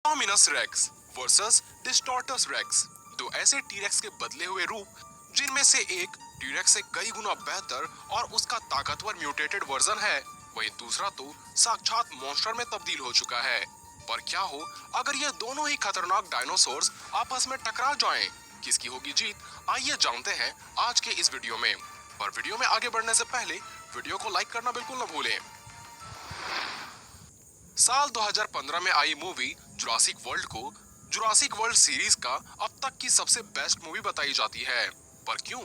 Indominus racks versus डिस्टॉर्टस racks, दो ऐसे T-Rex के बदले हुए रूप जिनमें से एक टीरेक्स से कई गुना बेहतर और उसका ताकतवर म्यूटेटेड वर्जन है, वहीं दूसरा तो साक्षात मॉन्स्टर में तब्दील हो चुका है। पर क्या हो अगर ये दोनों ही खतरनाक डायनासोर्स आपस में टकरा जाएं? किसकी होगी जीत, आइए जानते हैं आज के इस वीडियो में। पर वीडियो में आगे बढ़ने से पहले वीडियो को लाइक करना बिल्कुल न भूलें। साल 2015 में आई मूवी जुरासिक वर्ल्ड को जुरासिक वर्ल्ड सीरीज का अब तक की सबसे बेस्ट मूवी बताई जाती है। पर क्यों?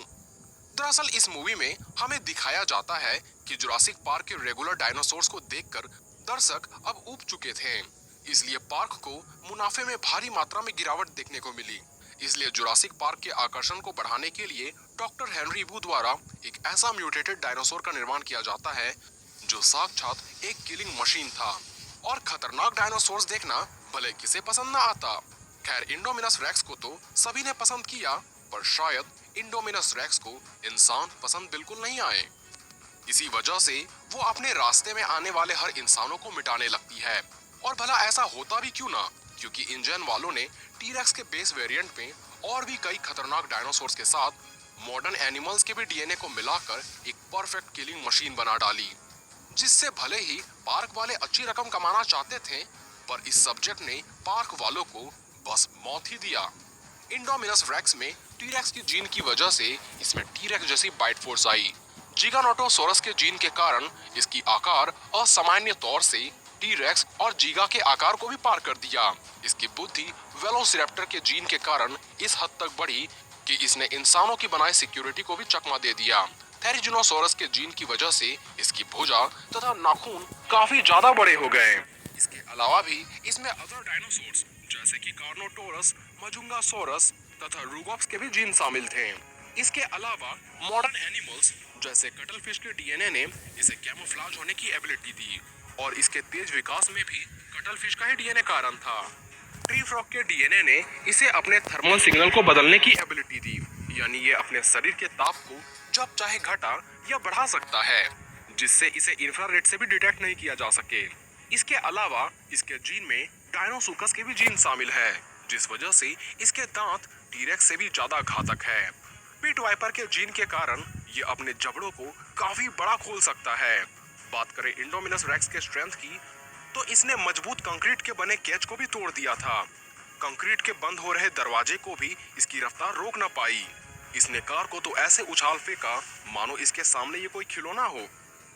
दरअसल इस मूवी में हमें दिखाया जाता है कि जुरासिक पार्क के रेगुलर डायनासोर्स को देखकर दर्शक अब ऊब चुके थे, इसलिए पार्क को मुनाफे में भारी मात्रा में गिरावट देखने को मिली। इसलिए जुरासिक पार्क के आकर्षण को बढ़ाने के लिए डॉक्टर हेनरी वू द्वारा एक ऐसा म्यूटेटेड डायनासोर का निर्माण किया जाता है जो साक्षात एक किलिंग मशीन था। और खतरनाक डायनासोर्स देखना भले किसे पसंद ना आता। खैर, इंडोमिनस रेक्स को तो सभी ने पसंद किया, पर शायद इंडोमिनस रेक्स को इंसान पसंद बिल्कुल नहीं आए। इसी वजह से वो अपने रास्ते में आने वाले हर इंसानों को मिटाने लगती है। और भला ऐसा होता भी क्यों ना, क्योंकि इंजन वालों ने टीरेक्स के बेस वेरिएंट में और भी कई खतरनाक डायनासोर्स के साथ मॉडर्न एनिमल्स के भी डीएनए को मिलाकर एक परफेक्ट किलिंग मशीन बना डाली, जिससे भले ही पार्क वाले अच्छी रकम कमाना चाहते थे, पर इस सब्जेक्ट ने पार्क वालों को बस मौत ही दिया। इंडोमिनस रेक्स में टीरेक्स की जीन की वजह से इसमें टीरेक्स जैसी बाइट फोर्स आई। जिगानोटोसोरस के जीन के कारण इसकी आकार असामान्य तौर से टीरेक्स और जीगा के आकार को भी पार कर दिया। इसकी बुद्धि वेलोसिरैप्टर के जीन के कारण इस हद तक बढ़ी कि इसने इंसानों की बनाई सिक्योरिटी को भी चकमा दे दिया। थेरिजिनोसोरस के जीन की वजह से इसकी भुजा तथा नाखून काफी ज्यादा बड़े हो गए। इसके अलावा भी इसमें अदर डायनासोर्स जैसे कि कार्नोटोरस, मजुंगासोरस तथा रूगॉप्स के भी जीन शामिल थे। इसके अलावा मॉडर्न एनिमल्स जैसे कटलफिश के डीएनए ने इसे कैमोफ्लेज होने की एबिलिटी दी, और इसके तेज विकास में भी कटलफिश का ही डीएनए कारण था। ट्री फ्रॉग के डीएनए ने इसे अपने थर्मल सिग्नल को बदलने की एबिलिटी दी, यानी ये अपने शरीर के ताप को जब चाहे घटा या बढ़ा सकता है, जिससे इसे इंफ्रारेड से भी डिटेक्ट नहीं किया जा सके। इसके अलावा इसके जीन में डायनोसुकस के भी जीन शामिल है, जिस वजह से इसके दांत टीरेक्स से भी ज्यादा घातक है। पिट वाइपर के जीन के कारण ये अपने जबड़ों को काफी बड़ा खोल सकता है। बात करें इंडोमिनस रेक्स के स्ट्रेंथ की, तो इसने मजबूत कंक्रीट के बने केज को भी तोड़ दिया था। कंक्रीट के बंद हो रहे दरवाजे को भी इसकी रफ्तार रोक न पाई। इसने कार को तो ऐसे उछाल फेंका मानो इसके सामने ये कोई खिलौना हो।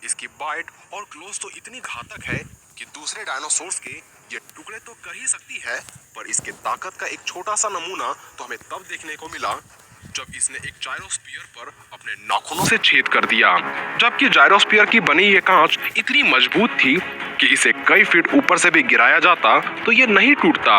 इसकी बाइट और क्लोज तो इतनी घातक है कि दूसरे डायनासोर्स के ये टुकड़े तो कर ही सकती है, पर इसके ताकत का एक छोटा सा नमूना तो हमें तब देखने को मिला जब इसने एक जायरोस्फीयर पर अपने नाखूनों से छेद कर दिया। जबकि जायरोस्फीयर की बनी ये कांच इतनी मजबूत थी कि इसे कई फीट ऊपर से भी गिराया जाता तो ये नहीं टूटता,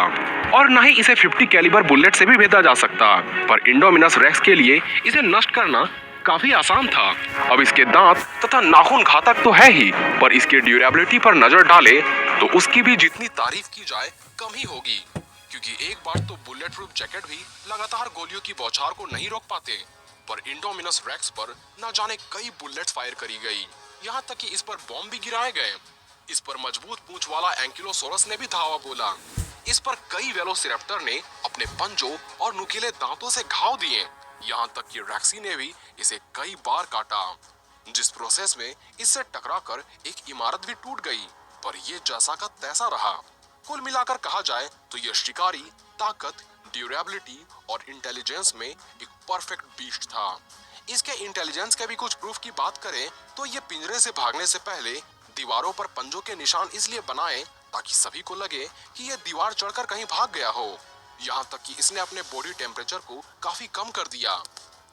और न ही इसे 50 कैलिबर बुलेट से भी भेदा जा सकता। पर इंडोमिनस रेक्स के लिए इसे नष्ट करना काफी आसान था। अब इसके दांत तथा नाखून घातक तो है ही, पर इसके ड्यूरेबिलिटी पर नजर डाले तो उसकी भी जितनी तारीफ की जाए कम ही होगी, क्योंकि एक बार तो बुलेट प्रूफ जैकेट भी लगातार गोलियों की बौछार को नहीं रोक पाते, पर इंडोमिनस रेक्स पर न जाने कई बुलेट फायर करी गई, यहाँ तक कि इस पर बॉम्ब भी गिराए गए। इस पर मजबूत पूंछ वाला एंकिलोसोरस ने भी धावा बोला। इस पर कई वेलोसिरैप्टर ने अपने पंजों और नुकीले दांतों से घाव दिए, यहाँ तक कि रैक्सी ने भी इसे कई बार काटा, जिस प्रोसेस में इससे टकराकर एक इमारत भी टूट गई। पर ये जैसा का तैसा रहा। कुल मिलाकर कहा जाए तो ये शिकारी ताकत, ड्यूरेबिलिटी और इंटेलिजेंस में एक परफेक्ट बीस्ट था। इसके इंटेलिजेंस के भी कुछ प्रूफ की बात करें तो ये पिंजरे से भागने से पहले दीवारों पर पंजों के निशान इसलिए बनाए ताकि सभी को लगे कि ये दीवार चढ़कर कहीं भाग गया हो। यहाँ तक कि इसने अपने बॉडी टेम्परेचर को काफी कम कर दिया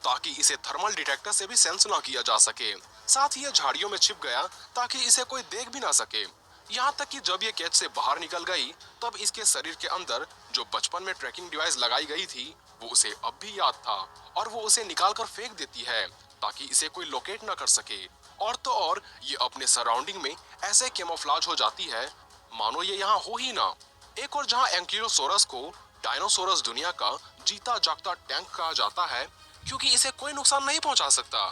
ताकि इसे थर्मल डिटेक्टर से भी सेंस ना किया जा सके। साथ ही ये झाड़ियों में छिप गया ताकि इसे कोई देख भी ना सके। यहाँ तक कि जब ये केज से बाहर निकल गई तब इसके शरीर के अंदर जो बचपन में ट्रैकिंग डिवाइस लगाई गई थी वो उसे अब भी याद था, और वो उसे निकाल कर फेंक देती है ताकि इसे कोई लोकेट ना कर सके। और तो और ये अपने सराउंडिंग में ऐसे कैमोफ्लेज हो जाती है मानो ये यहाँ हो ही ना। एक और जहाँ एंकिलोसोरस को डायनासोरस दुनिया का जीता जागता टैंक कहा जाता है, क्योंकि इसे कोई नुकसान नहीं पहुंचा सकता,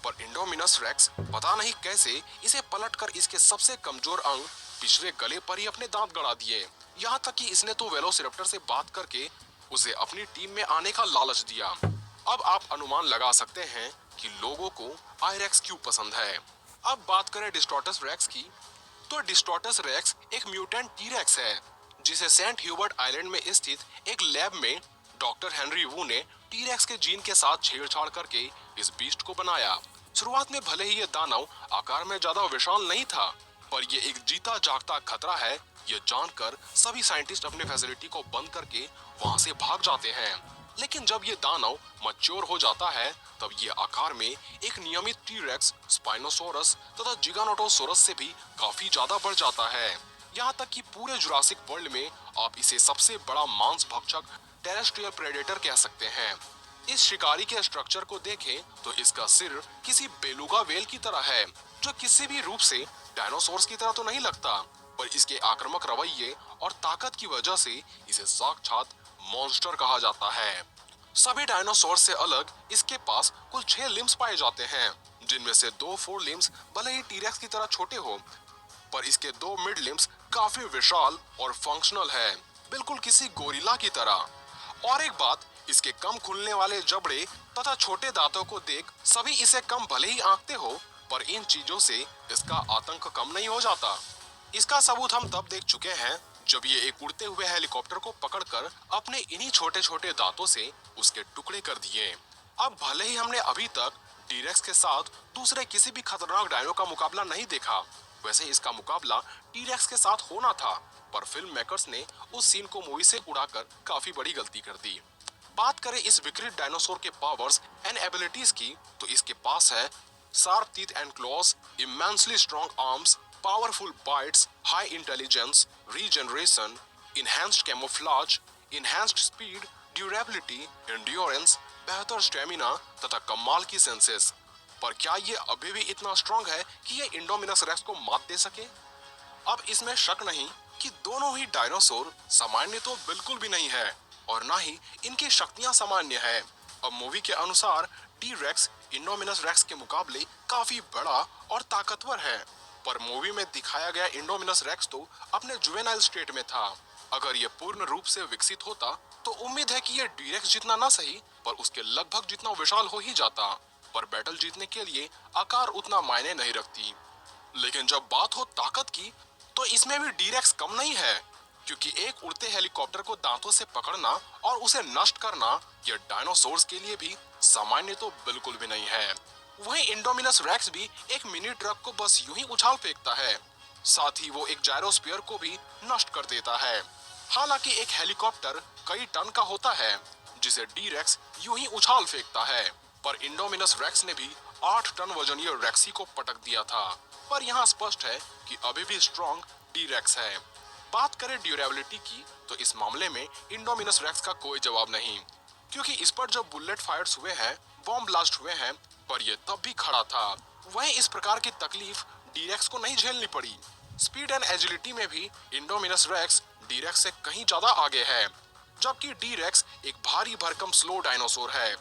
पर इंडोमिनस रेक्स पता नहीं कैसे इसे पलटकर इसके सबसे कमजोर अंग पिछले गले पर ही अपने दांत गड़ा दिए। यहाँ तक कि इसने तो वेलोसिरप्टर से बात करके उसे अपनी टीम में आने का लालच दिया। अब आप अनुमान लगा सकते हैं कि लोगों को आयरेक्स क्यों पसंद है। अब बात करें डिस्टोर्टस रेक्स की, तो डिस्टोर्टस रेक्स एक म्यूटेंट टीरेक्स है जिसे सेंट ह्यूबर्ट आइलैंड में स्थित एक लैब में डॉक्टर हेनरी वू ने टीरेक्स के जीन के साथ छेड़छाड़ करके इस बीस्ट को बनाया। शुरुआत में भले ही ये दानव आकार में ज्यादा विशाल नहीं था, पर ये एक जीता जागता खतरा है, ये जानकर सभी साइंटिस्ट अपने फैसिलिटी को बंद करके वहां से भाग जाते हैं। लेकिन जब ये दानव मैच्योर हो जाता है, तब ये आकार में एक नियमित टीरेक्स, स्पाइनोसोरस तथा जिगानोटोसोरस से भी काफी ज्यादा बढ़ जाता है। यहाँ तक कि पूरे जुरासिक वर्ल्ड में आप इसे सबसे बड़ा मांस भक्षक टेरेस्ट्रियल प्रेडेटर कह सकते हैं। इस शिकारी के स्ट्रक्चर को देखें तो इसका सिर किसी बेलुगा वेल की तरह है, जो किसी भी रूप से डायनासोर्स की तरह तो नहीं लगता, पर इसके आक्रामक रवैये और ताकत की वजह से इसे साक्षात मॉन्स्टर कहा जाता है। सभी डायनासोर से अलग इसके पास कुल 6 लिम्स पाए जाते हैं, जिनमें से 2 फोर लिम्स भले ही टीरेक्स की तरह छोटे हो, पर इसके 2 मिड लिम्स काफी विशाल और फंक्शनल है, बिल्कुल किसी गोरिल्ला की तरह। और एक बात, इसके कम खुलने वाले जबड़े तथा छोटे दांतों को देख सभी इसे कम भले ही आंकते हो, पर इन चीजों से इसका आतंक कम नहीं हो जाता। इसका सबूत हम तब देख चुके हैं जब ये एक उड़ते हुए हेलीकॉप्टर को पकड़कर अपने इन्हीं छोटे छोटे दांतों से उसके टुकड़े कर दिए। अब भले ही हमने अभी तक टीरेक्स के साथ दूसरे किसी भी खतरनाक डायनो का मुकाबला नहीं देखा, वैसे इसका मुकाबला टीरेक्स के साथ होना था, पर फिल्म मेकर्स ने उस सीन को मूवी से उड़ाकर काफी बड़ी गलती कर दी। बात करें इस विकृत डायनासोर के पावर्स एंड एबिलिटीज की, तो इसके पास है sharp teeth and clause, immensely strong arms, powerful bytes, high intelligence, regeneration, enhanced camouflage, enhanced speed, durability, endurance, बेहतर स्टेमिना तथा कमाल की सेंसेस। पर क्या ये अभी भी इतना स्ट्रॉन्ग है कि ये इंडोमिनस रेक्स को मात दे सके? अब इसमें शक नहीं कि दोनों ही डायनासोर सामान्य तो बिल्कुल भी नहीं है, और ना ही इनकी शक्तियां सामान्य है। अब मूवी के अनुसार टी रेक्स इंडोमिनस रेक्स के मुकाबले काफी बड़ा और ताकतवर है, पर मूवी में दिखाया गया इंडोमिनस रेक्स तो अपने जुवेनाइल स्टेट में था। अगर ये पूर्ण रूप से विकसित होता तो उम्मीद है कि ये डी-रेक्स जितना ना सही, पर उसके लगभग जितना विशाल हो ही जाता। पर बैटल जीतने के लिए आकार उतना मायने नहीं रखती। लेकिन जब बात हो ताकत की, तो इसमें भी डी-रेक्स कम नहीं है, क्योंकि एक उड़ते हेलीकॉप्टर को दांतों से पकड़ना और उसे नष्ट करना, यह डायनासोर्स के लिए भी सामान्य तो बिल्कुल भी नहीं है। वहीं इंडोमिनस रेक्स भी एक मिनी ट्रक को बस यूं ही उछाल फेंकता है, साथ ही वो एक जायरोस्फीयर को भी नष्ट कर देता है। हालांकि एक हेलीकॉप्टर कई टन का होता है, जिसे डी-रेक्स यूं ही उछाल फेंकता है, पर इंडोमिनस रेक्स ने भी 8 टन वजनीय रेक्सी को पटक दिया था। पर यहाँ स्पष्ट है कि अभी भी स्ट्रॉन्ग डी-रेक्स है। बात करें ड्यूरेबिलिटी की, तो इस मामले में इंडोमिनस रेक्स का कोई जवाब नहीं, क्योंकि इस पर जब बुलेट फायर्स हुए हैं, बॉम्ब ब्लास्ट हुए हैं, पर यह तब भी खड़ा था। वहीं इस प्रकार की तकलीफ डी-रेक्स को नहीं झेलनी पड़ी। स्पीड एंड एजिलिटी में भी इंडोमिनस रेक्स डी-रेक्स से कहीं ज्यादा आगे है, जबकि डी-रेक्स एक भारी भरकम स्लो डायनासोर है।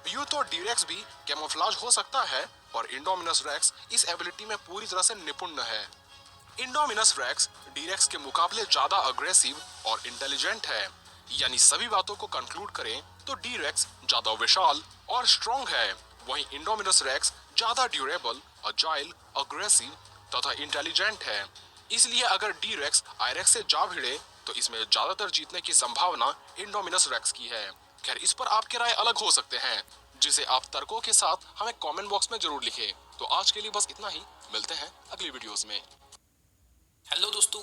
यूं तो डी-रेक्स भी कैमोफ्लाज हो सकता है, पर इंडोमिनस रेक्स इस एबिलिटी में पूरी तरह से निपुण है। इंडोमिनस रेक्स डी-रेक्स के मुकाबले ज्यादा अग्रेसिव और इंटेलिजेंट है। यानी सभी बातों को कंक्लूड करें तो डी-रेक्स ज्यादा विशाल और स्ट्रॉन्ग है, वहीं इंडोमिनस रेक्स ज्यादा ड्यूरेबल, अजाइल, अग्रेसिव तथा इंटेलिजेंट है। इसलिए अगर डी-रेक्स आयरेक्स से जा भिड़े, तो इसमें ज्यादातर जीतने की संभावना इंडोमिनस रेक्स की है। खैर, इस पर आपके राय अलग हो सकते हैं, जिसे आप तर्कों के साथ हमें कमेंट बॉक्स में जरूर लिखें। तो आज के लिए बस इतना ही, मिलते हैं अगली वीडियोस में। हेलो दोस्तों,